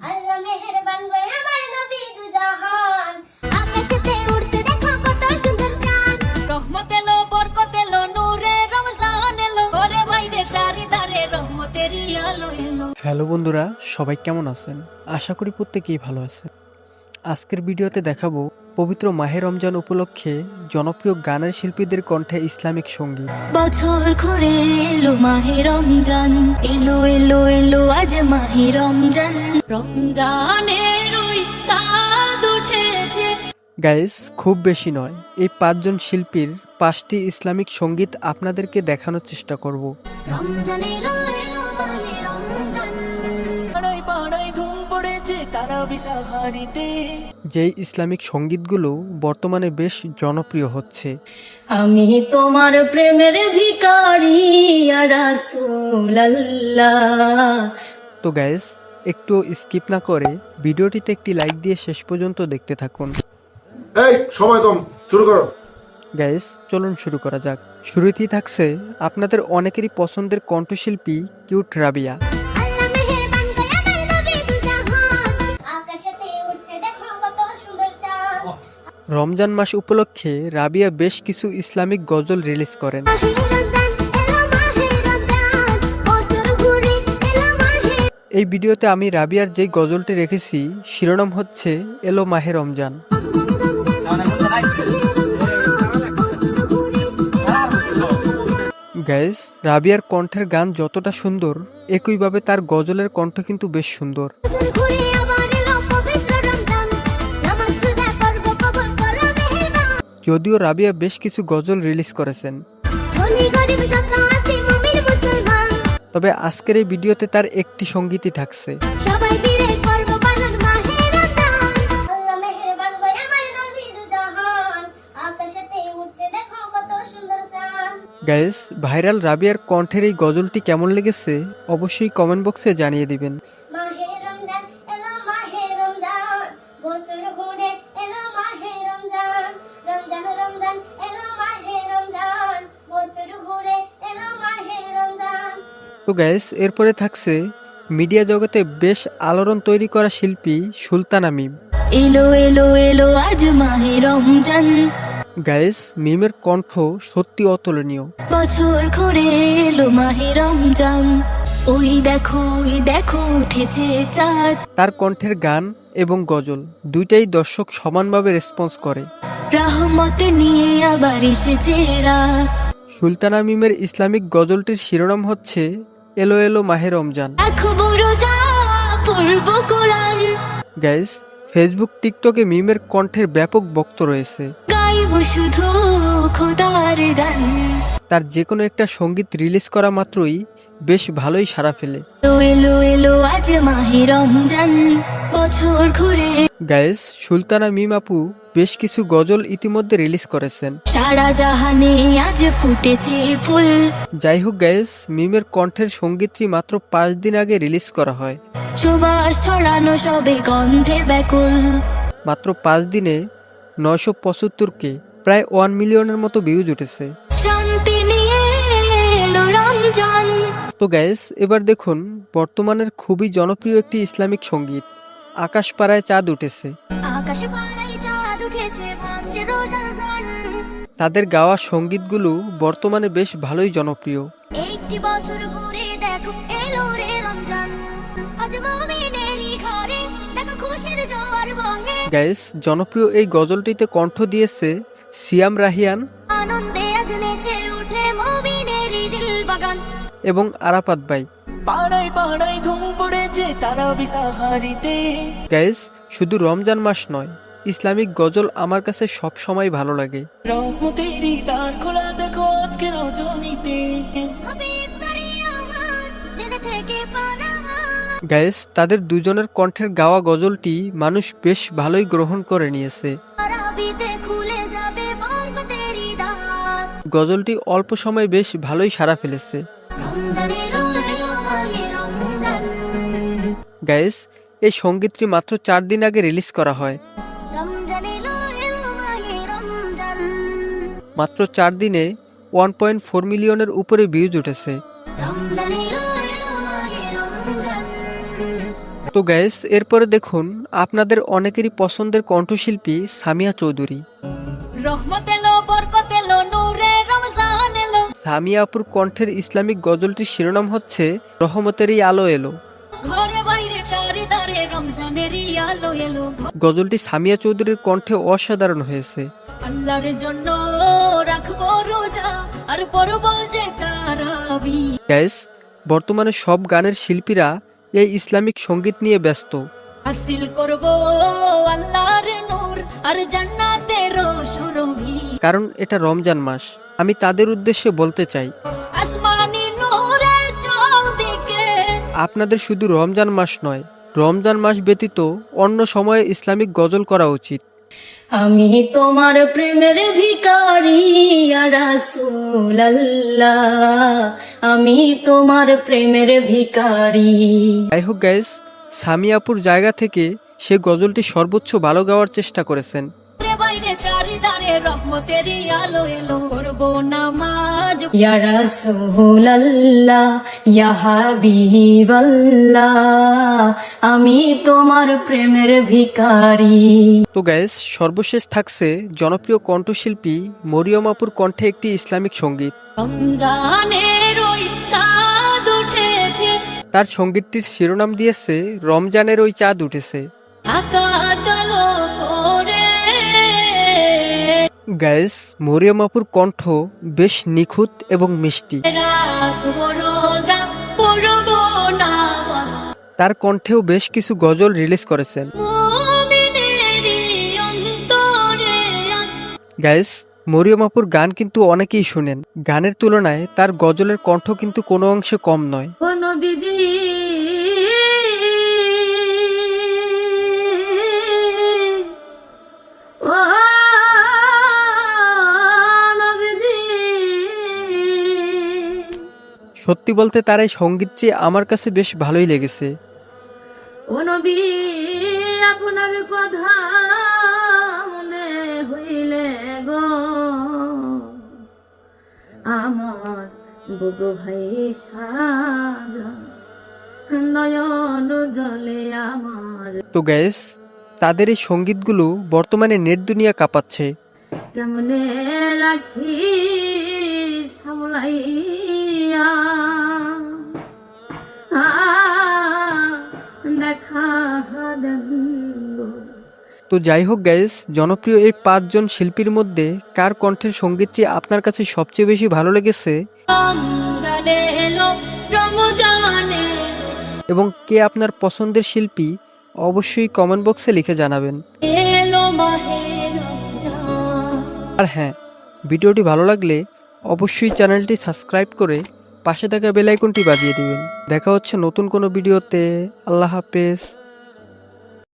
আল্লাহ মেহেরবান গো আমার নবী দুজাহান আকাশেতে উড়ছে দেখো কত সুন্দর চাঁদ রহমত এলো বরকত এলো নূরে রমজান এলো ওরে বাইরে চারিদারে রহমতেরই আলো এলো। হ্যালো বন্ধুরা, সবাই কেমন আছেন? আশা করি প্রত্যেকেই ভালো আছেন। আজকের ভিডিওতে দেখাবো পবিত্র মাহে রমজান উপলক্ষে জনপ্রিয় গানের শিল্পীদের কণ্ঠে ইসলামিক সঙ্গীত। বছর ঘুরে এলো মাহে রমজান, এলো এলো এলো আজ মাহে রমজান, রমজানের ওই চাঁদ উঠেছে। গাইস, খুব বেশি নয়, এই 5 জন শিল্পীর 5টি ইসলামিক সঙ্গীত আপনাদেরকে দেখানোর চেষ্টা করব। রমজান এলো এলো মাহে রমজান, পাড়ায় পাড়ায় ধুম পড়েছে তারাবি সাহারিতে। যেই ইসলামিক সঙ্গীতগুলো বর্তমানে বেশ জনপ্রিয় হচ্ছে। আমি তোমার প্রেমের ভিখারি ইয়া রাসূলুল্লাহ। তো গাইস, একটু স্কিপ না করে ভিডিওটিতে একটি লাইক দিয়ে শেষ পর্যন্ত দেখতে থাকুন। এই সময় কম, শুরু করো। গাইস, চলুন শুরু করা যাক। শুরুতেই থাকছে আপনাদের অনেকেরই পছন্দের কণ্ঠশিল্পী কিউট রাবিয়া। আল্লাহ মেহেরবান গো আমার নবী দুজাহান আকাশেতে উড়ছে দেখো কত সুন্দর চাঁদ রমজান মাস উপলক্ষে রাবিয়া বেশ কিছু ইসলামিক গজল রিলিজ করেন। মাহে রমজান এলো মাহে রমজান বছর ঘুরে এলো মাহে এই ভিডিওতে আমি রাবিয়ার যে গজলটি রেখেছি শিরোনাম হচ্ছে এলো মাহে রমজান। গাইস, রাবিয়ার কণ্ঠের গান যতটা সুন্দর, একইভাবে তার গজলের কণ্ঠ কিন্তু বেশ সুন্দর। বছর ঘুরে আবার এলো পবিত্র রমজান নামাজ রোজা করব কবুল করো মেহেরবান যদিও রাবিয়া বেশ কিছু গজল রিলিজ করেছেন, ধনী গরিব যত আছে মুমিন মুসলমান তবে আজকের এই ভিডিওতে তার একটি সঙ্গীতই থাকছে। সবাই মিলে করব পালন মাহে রমজান আল্লাহ মেহেরবান গো আমার নবী দুজাহান আকাশেতে উড়ছে দেখো কত সুন্দর চাঁদ গাইস, ভাইরাল রাবিয়ার কণ্ঠের এই গজলটি কেমন লেগেছে অবশ্যই কমেন্ট বক্সে জানিয়ে দিবেন। মাহে রমজান এলো মাহে রমজান বছর ঘুরে এলো মাহে রমজান রমজান রমজান এলো মাহে রমজান বছর ঘুরে এলো মাহে রমজান তো গাইস, এরপরে থাকছে মিডিয়া জগতে বেশ আলোড়ন তৈরি করা শিল্পী সুলতানা মিম। এলো এলো এলো আজ মাহে রমজান, গাইস, মিমের কণ্ঠ সত্যি অতুলনীয়। বছর ঘুরে এলো মাহে রমজান, ওই দেখো উঠেছে চাঁদ। তার কণ্ঠের গান এবং গজল দুইটাই দর্শক সমানভাবে রেসপন্স করে। রহমত নিয়ে আবার এসেছে রাত, সুলতানা মিমের ইসলামিক গজলটির শিরোনাম হচ্ছে এলো এলো মাহে রমজান। রাখবো রোজা পড়ব কোরআন, গাইস, ফেসবুক টিকটকে মিমের কণ্ঠের ব্যাপক ভক্ত রয়েছে। গাইব শুধু খোদার গান। তার যে কোনো একটা সঙ্গীত রিলিজ করা মাত্রই বেশ ভালোই সাড়া ফেলে। এলো এলো এলো আজ মাহে রমজান, বছর ঘুরে গাইস, সুলতানা মিম আপু বেশ কিছু গজল ইতিমধ্যে রিলিজ করেছেন। সারা জাহানে আজ ফুটেছে ফুল। যাই হোক গাইস, মিমের কণ্ঠের সঙ্গীতটি মাত্র 5 দিন আগে রিলিজ করা হয়। সুবাস ছড়ানো সবে গন্ধে ব্যাকুল। মাত্র 5 দিনে 975K, প্রায় 1 মিলিয়নের মতো ভিউজ উঠেছে। শান্তি নিয়ে এলো রমজান। তো গাইস, এবার দেখুন বর্তমানের খুবই জনপ্রিয় একটি ইসলামিক সঙ্গীত আকাশ পাড়ায় চাঁদ উঠেছে। আকাশে পাড়ায় চাঁদ উঠেছে ভাসছে রোজার গান তাদের গাওয়া সঙ্গীতগুলো বর্তমানে বেশ ভালোই জনপ্রিয়। একটি বছর ঘুরে দেখো এলো রে রমজান আজ মুমিনেরই ঘরে দেখো খুশির জোয়ার বহে গাইস, জনপ্রিয় এই গজলটিতে কণ্ঠ দিয়েছে সিয়াম রাহিয়ান আনন্দে আজ নেচে উঠে মুমিনেরই দিল বাগান এবং আরাফাত ভাই। পাড়ায় পাড়ায় ধুম পড়েছে তারাবি সাহারিতে। গাইস, শুধু রমজান মাস নয়, ইসলামিক গজল আমার কাছে সব সময় ভালো লাগে। রহমতেরই দ্বার খোলা দেখো আজকে রজনীতে। হবে ইফতারি আমার দিন থেকে পানাহার গাইস, তাদের দুজনের কণ্ঠের গাওয়া গজলটি মানুষ বেশ ভালোই গ্রহণ করে নিয়েছে। আরবিতে খুলে যাবে বরকতেরই দ্বার গজলটি অল্প সময় বেশ ভালোই সাড়া ফেলেছে। রমজান এলো এলো মাহে রমজান গাইস, এই সঙ্গীতটি মাত্র 4 দিন আগে রিলিজ করা হয়। রমজান এলো এলো মাহে রমজান মাত্র 4 দিনে 1.4 মিলিয়নের উপরে ভিউজ উঠেছে। রমজান এলো এলো মাহে রমজান তো গাইস, এরপরে দেখুন আপনাদের অনেকেরই পছন্দের কণ্ঠশিল্পী সামিয়া চৌধুরী। রহমত এলো, বরকত এলো, নূরে রমজান এলো। সামিয়া আপুর কণ্ঠের ইসলামিক গজলটির শিরোনাম হচ্ছে রহমতেরই আলো এলো। ঘরে বাইরে চারিদারে রমজানেরই আলো এলো। গজলটি সামিয়া চৌধুরীর কণ্ঠে অসাধারণ হয়েছে। আল্লাহর জন্য রাখবো রোজা আর পড়বো যে তারাবি। গাইস, বর্তমানে সব গানের শিল্পীরা এই ইসলামিক সঙ্গীত নিয়ে ব্যস্ত, হাসিল করবো আল্লাহর নূর আর জান্নাতের সুরভি। কারণ এটা রমজান মাস। আমি তাদের উদ্দেশ্যে বলতে চাই, আসমানি নূরে চৌদিকে আপনাদের শুধু রমজান মাস নয়, রমজান মাস ব্যতীত অন্য সময়ে ইসলামিক গজল করা উচিত। আমি তোমার প্রেমের ভিখারি ইয়া রাসূলুল্লাহ, আমি তোমার প্রেমের ভিখারি। যাই হোক গাইস, সামিয়া আপুর জায়গা থেকে সে গজলটি সর্বোচ্চ ভালো গাওয়ার চেষ্টা করেছেন। ঘরে বাইরে চারিদারে রহমতেরই আলো এলো। করবো নামাজ ইয়া রাসূলুল্লাহ, ইয়া হাবিবাল্লাহ, আমি তোমার প্রেমের ভিখারি। তো গাইস, সর্বশেষ থাকছে জনপ্রিয় কণ্ঠশিল্পী মরিয়ম আপুর কণ্ঠে একটি ইসলামিক সঙ্গীত। রমজানের ওই চাঁদ উঠেছে, তার সঙ্গীতটির শিরোনাম দিয়েছে রমজানের ওই চাঁদ উঠেছে। আকাশ আলো করে। গাইস, মরিয়ম আপুর কণ্ঠ বেশ নিখুঁত এবং মিষ্টি। রাখবো রোজা, পড়বো নামাজ, তার কণ্ঠেও বেশ কিছু গজল রিলিজ করেছেন। মুমিনেরই অন্তরে গাইস, মরিয়ম আপুর গান কিন্তু অনেকেই শুনেন। গানের তুলনায় তার গজলের কণ্ঠ কিন্তু কোনো অংশে কম নয়। ও নবীজি, ও নবীজি। সত্যি বলতে তার এই সঙ্গীতটি আমার কাছে বেশ ভালোই লেগেছে। ও নবী, আপনার কথা মনে হইলে গো আমার বুগো ভাই সাজা, নয়ন জলে আমার। তো গাইস, তাদের এই সঙ্গীতগুলো বর্তমানে নেট দুনিয়া কাঁপাচ্ছে। কেমনে রাখি সামলাইয়া দেখা দেন গো। তো যাই হোক গাইস, জনপ্রিয় এই 5 জন শিল্পীর মধ্যে কার কণ্ঠের সঙ্গীতটি আপনার কাছে সবচেয়ে বেশি ভালো লেগেছে রমজানে এলো, রমজানে এবং কে আপনার পছন্দের শিল্পী অবশ্যই কমেন্ট বক্সে লিখে জানাবেন। এলো মাহে রমজান। আর হ্যাঁ, ভিডিওটি ভালো লাগলে অবশ্যই চ্যানেলটি সাবস্ক্রাইব করে পাশে থাকা বেল আইকনটি বাজিয়ে দিবেন। দেখা হচ্ছে নতুন কোনো ভিডিওতে। আল্লাহ হাফেজ।